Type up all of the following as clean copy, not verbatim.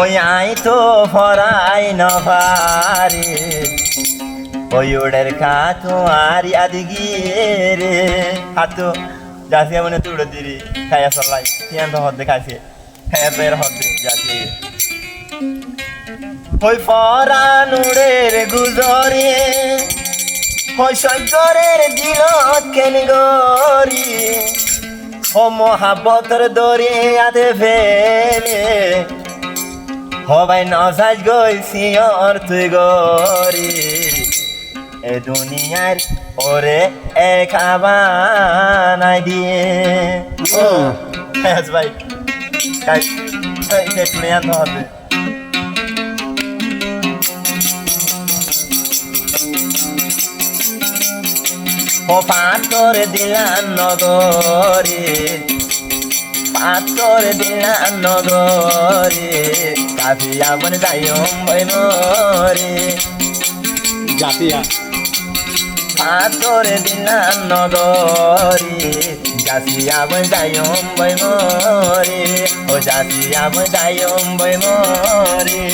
ওই আই তো ফরাই নভারে ওই ওডের খাতো আর আদিগিয়ে রে হাতো যাসি মনে তুড়ে দিরি খাইয়া চলাই কিয়ান তো হদ্দে খাইছে খাইয়া বের হদ্দে যাসি ওই ফরা নুড়ের গুজরে ওই সৈকরের দিল কেন গরি ও মহাবতর দরিয়াতে ফেলে হবাই নসাজ গইছি আর তুই গরি এ দুনিয়ার ওরে এক আবানাই দিয়ে ও হ্যাঁ ভাই কাই একটু নিয়ে আনতে হবে ও পাথর দিলাম নগরে পাথর দিলাম নগরে কাফিয়া বন যাইম বই মরে জাতিয়া পাথর দিলাম নগরে জাসিয়া বন যাইম বই মরে ও জাসিয়া বন যাইম বই মরে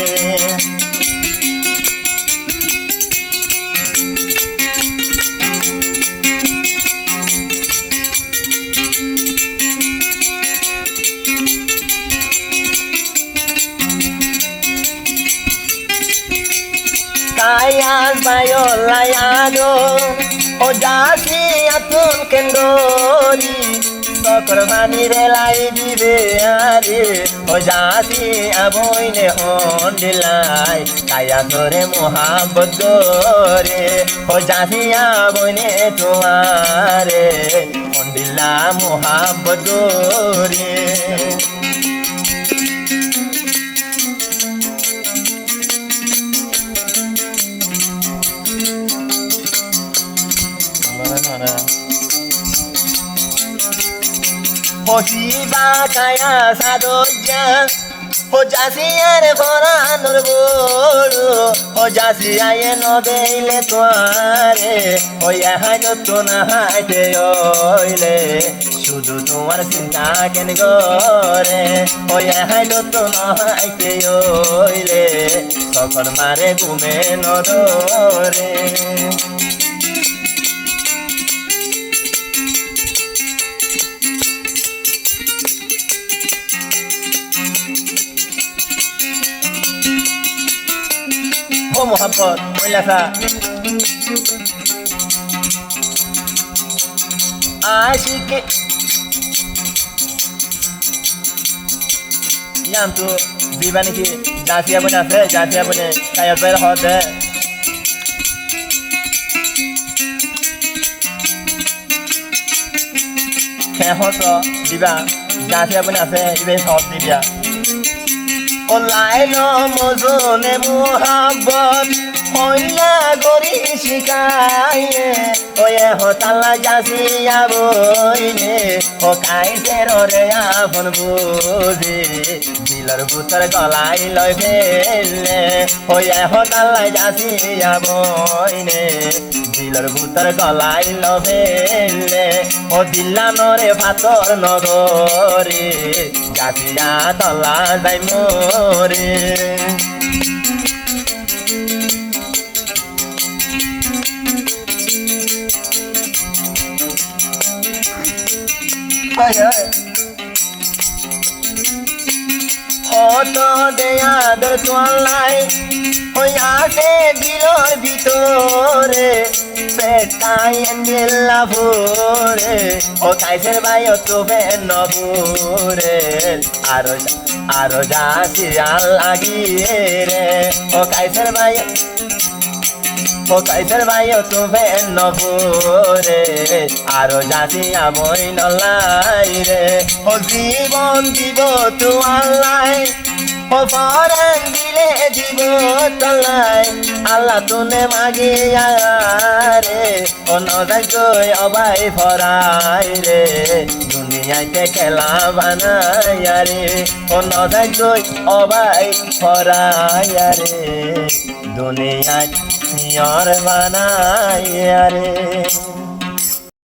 Kayas bayo layado o jasi atun kendori sokor bani relai dibe are o jasi aboine ondilai kaya sore mohabbat gore o jasi aboine tumare ondilla mohabbat gore Hosiba kaya sadoja Hojasiar foranur bolu Hojasiaye no deile tuare Hoya hajo tuna haite oile Shudu tuar sinta ken gore Hoya hajo tuna haite oile Sokor mare gume no dore ও মোহাম্মদ ওইলাসা আশিকে yam তো বিবানি কি জাসিয়া বনে আছে জাসিয়া বনে কায়া বের হতে খে হতো দিবা জাসিয়া বনে আছে ইবে সব দিবিয়া ও লাইলো মজনে মোহাব্বত হইলা গরি শিকায়ে ওয়ে হতালা জাসিয়া বইলে ও কাইছে রে আপন বুঝি দিলর ভুতর গলাই লই ফেললে ওয়ে হতালা জাসিয়া বইলে দিলর ভুতর গলাই লই ফেললে ও দিল্লানরে ফাতর নগরে জাসিয়া তলা যাই মোরে হত দেয়াদের তোলাই হইয়াছে দিলর ভিতরে পেটাই এন্ডেলা ভরে ও কাইসের ভাই তো বেন ভরে আরো যাসিয়া লাগিয়ে রে ও কাইসের ভাই ও কাইসের ভাই তো বেন ভরে আরো যাসিয়া বই নলাই রে ও জীবন দিব তো আল্লাহ ও ফরান দিলে দিব তলাই আল্লাহ তুনে মাগিয়া রে ও নজাই গই অবাই ফরাই রে দুনিয়াতে খেলা বানাইয়া রে ও নজাই গই অবাই ফরাইয়া রে দুনিয়ায় সিয়র বানাইয়া রে